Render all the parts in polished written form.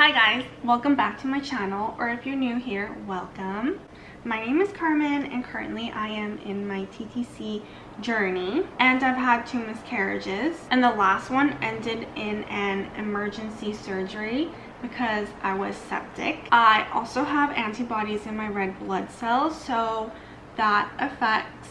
Hi guys, welcome back to my channel, or if you're new here, welcome. My name is Carmen and currently I am in my TTC journey and I've had 2 miscarriages and the last one ended in an emergency surgery because I was septic. I also have antibodies in my red blood cells, so that affects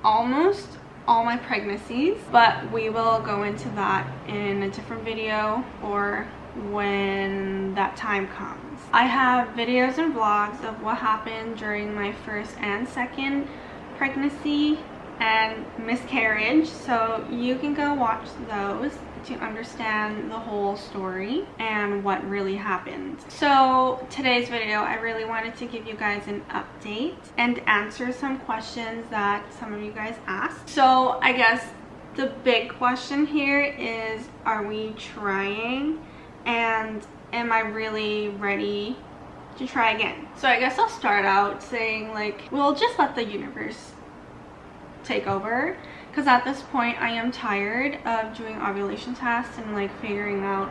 almost all my pregnancies, but we will go into that in a different video or when that time comes. I have videos and vlogs of what happened during my first and second pregnancy and miscarriage, so you can go watch those to understand the whole story and what really happened. So today's video, I really wanted to give you guys an update and answer some questions that some of you guys asked. So I guess the big question here is, are we trying? And am I really ready to try again? So I guess I'll start out saying, like, we'll just let the universe take over, because at this point I am tired of doing ovulation tests and like figuring out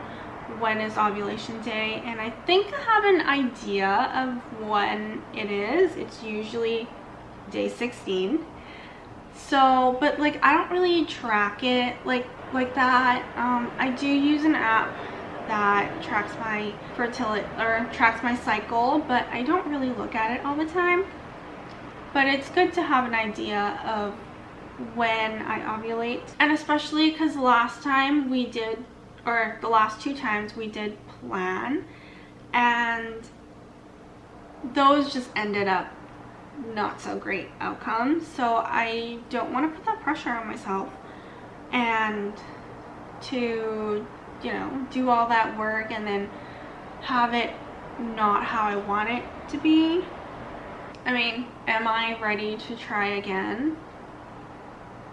when is ovulation day, and I think I have an idea of when it is. It's usually day 16. So but like I don't really track it like that. I do use an app that tracks my fertility or tracks my cycle, but I don't really look at it all the time. But it's good to have an idea of when I ovulate, and especially because last time we did, or the last 2 times we did plan, and those just ended up not so great outcomes. So I don't want to put that pressure on myself and to, you know, do all that work and then have it not how I want it to be. I mean, am I ready to try again?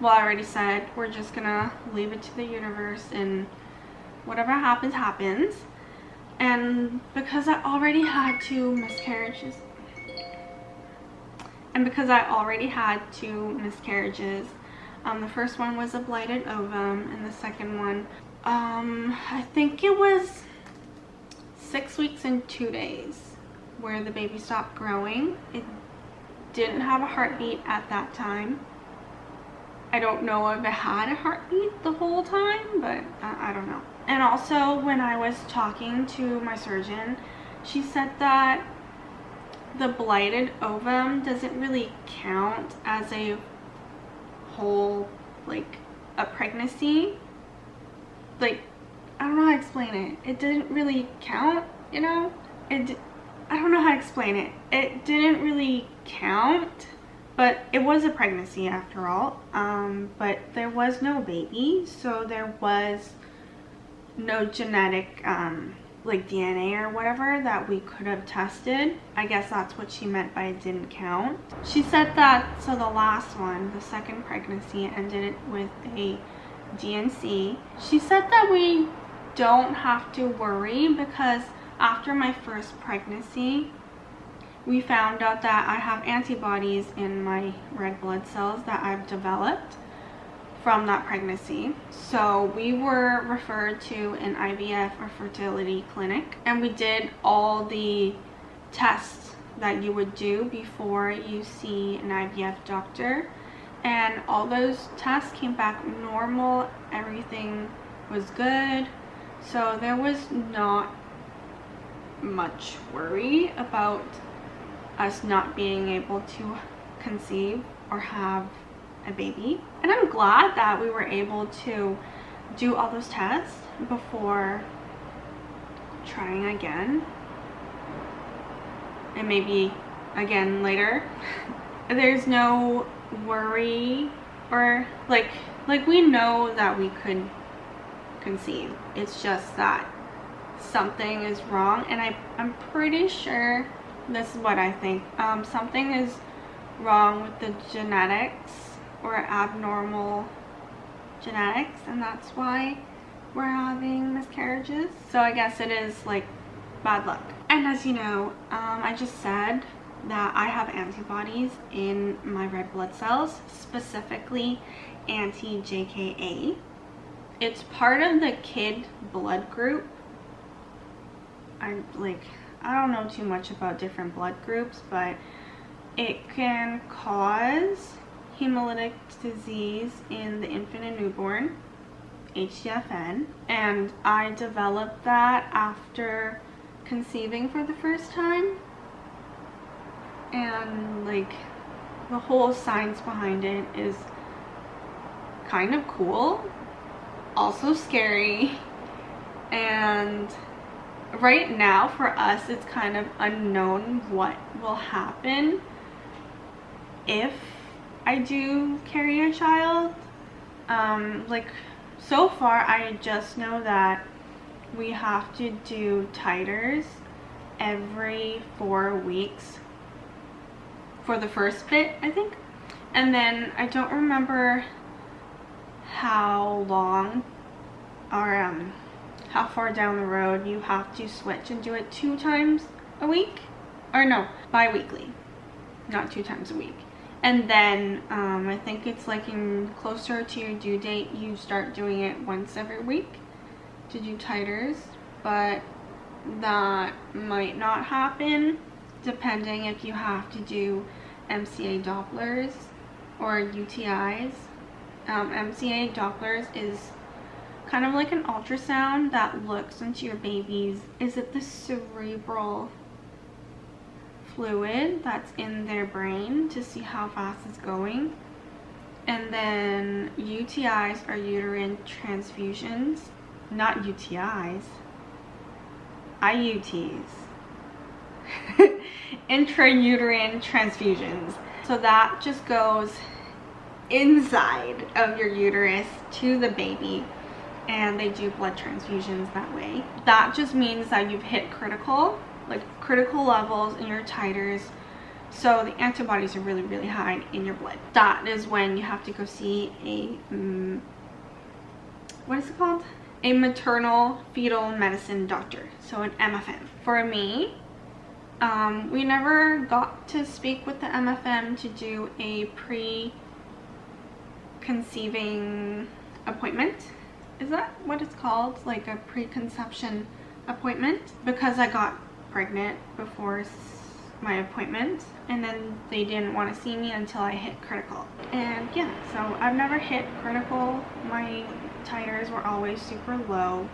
Well, I already said we're just gonna leave it to the universe and whatever happens happens. And because I already had 2 miscarriages, the first one was a blighted ovum and the second one, I think it was 6 weeks and 2 days where the baby stopped growing. It didn't have a heartbeat at that time. I don't know if it had a heartbeat the whole time, but I don't know. And also, when I was talking to my surgeon, she said that the blighted ovum doesn't really count as a whole, like a pregnancy. Like, I don't know how to explain it. It didn't really count, you know? I don't know how to explain it. It didn't really count, but it was a pregnancy after all. But there was no baby, so there was no genetic like DNA or whatever that we could have tested. I guess that's what she meant by it didn't count. She said that, so the last one, the second pregnancy, ended with a DNC. She said that we don't have to worry because after my first pregnancy, we found out that I have antibodies in my red blood cells that I've developed from that pregnancy. So we were referred to an IVF or fertility clinic, and we did all the tests that you would do before you see an IVF doctor, and all those tests came back normal. Everything was good, so there was not much worry about us not being able to conceive or have a baby. And I'm glad that we were able to do all those tests before trying again, and maybe again later. There's no worry, or like we know that we could conceive. It's just that something is wrong, and I'm pretty sure this is what I think. Something is wrong with the genetics, or abnormal genetics, and that's why we're having miscarriages. So I guess it is like bad luck. And as you know, I just said that I have antibodies in my red blood cells, specifically anti-JKA. It's part of the kid blood group, I don't know too much about different blood groups, but it can cause hemolytic disease in the infant and newborn, HDFN, and I developed that after conceiving for the first time. And like, the whole science behind it is kind of cool, also scary, and right now for us it's kind of unknown what will happen if I do carry a child. Like, so far I just know that we have to do titers every 4 weeks for the first bit, I think, and then I don't remember how long or how far down the road you have to switch and do it 2 times a week, or no, bi-weekly, not 2 times a week. And then I think it's like in closer to your due date you start doing it once every week to do titers, but that might not happen depending if you have to do MCA Dopplers or UTIs. MCA Dopplers is kind of like an ultrasound that looks into your baby's, is it the cerebral fluid that's in their brain to see how fast it's going. And then UTIs are uterine transfusions, not UTIs, IUTs. Intrauterine transfusions. So that just goes inside of your uterus to the baby, and they do blood transfusions that way. That just means that you've hit critical levels in your titers, so the antibodies are really, really high in your blood. That is when you have to go see a what is it called? A maternal fetal medicine doctor, so an MFM. For me, we never got to speak with the MFM to do a pre-conceiving appointment. Is that what it's called? Like a preconception appointment? Because I got pregnant before my appointment, and then they didn't want to see me until I hit critical. And yeah, so I've never hit critical. My titers were always super low.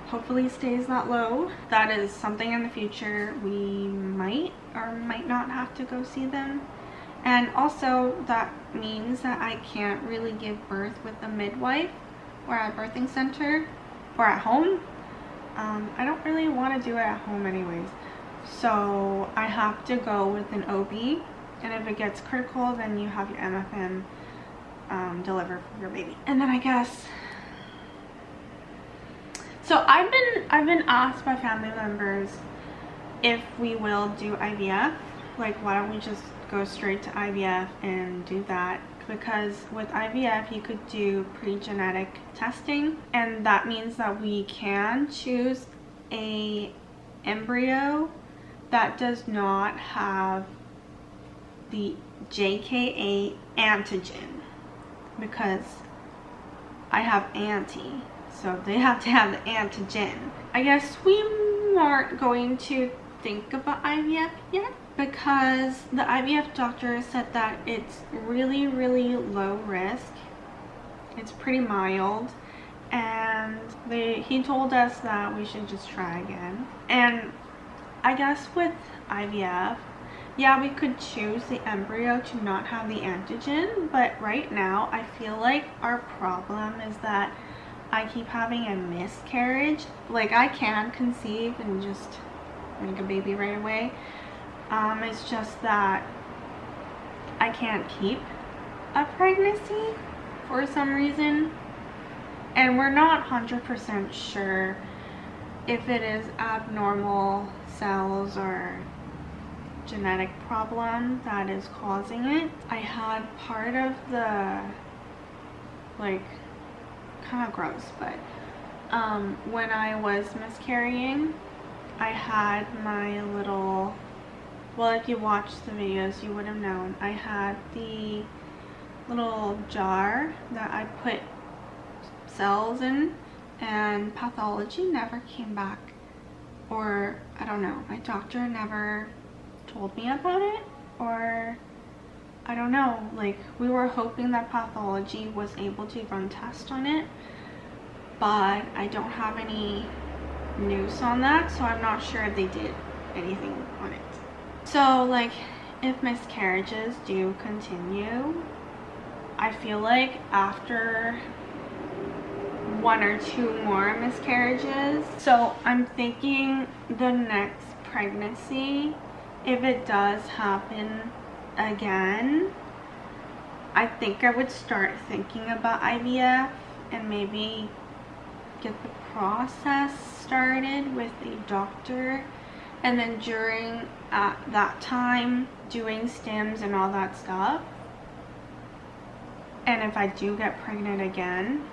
Hopefully it stays that low. That is something in the future we might or might not have to go see them. And also that means that I can't really give birth with a midwife or at a birthing center or at home. I don't really want to do it at home anyways, so I have to go with an OB, and if it gets critical then you have your MFM deliver your baby. And then I guess, so I've been asked by family members if we will do IVF, like why don't we just go straight to IVF and do that, because with IVF you could do pre-genetic testing, and that means that we can choose a embryo that does not have the JKA antigen, because I have auntie, so they have to have the antigen. I guess we aren't going to think about IVF yet, because the IVF doctor said that it's really, really low risk. It's pretty mild, and he told us that we should just try again. And I guess with IVF, yeah, we could choose the embryo to not have the antigen, but right now I feel like our problem is that I keep having a miscarriage. Like, I can conceive and just make a baby right away. It's just that I can't keep a pregnancy for some reason, and we're not 100% sure if it is abnormal cells or genetic problem that is causing it. I had part of the, like, kind of gross, but when I was miscarrying, I had my little, well, if you watched the videos you would have known, I had the little jar that I put cells in, and pathology never came back or I don't know, my doctor never told me about it, or I don't know, like we were hoping that pathology was able to run tests on it, but I don't have any news on that, so I'm not sure if they did anything on it. So like if miscarriages do continue, I feel like after 1 or 2 more miscarriages, so I'm thinking the next pregnancy, if it does happen again, I think I would start thinking about IVF and maybe get the process started with a doctor, and then during that time doing stims and all that stuff. And if I do get pregnant again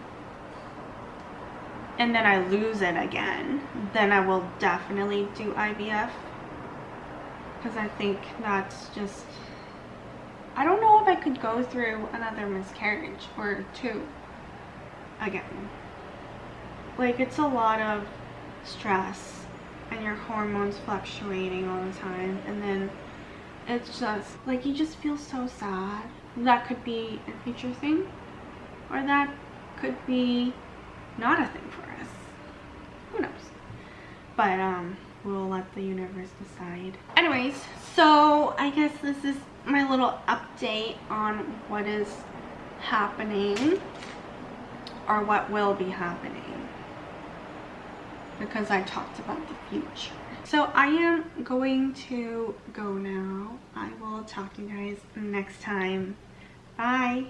and then I lose it again, then I will definitely do IVF, because I think that's just, I don't know if I could go through another miscarriage or 2 again. Like it's a lot of stress and your hormones fluctuating all the time, and then it's just like you just feel so sad. That could be a future thing, or that could be not a thing for us. Who knows? But we'll let the universe decide. Anyways, so I guess this is my little update on what is happening, or what will be happening, because I talked about the future. So I am going to go now. I will talk to you guys next time. Bye.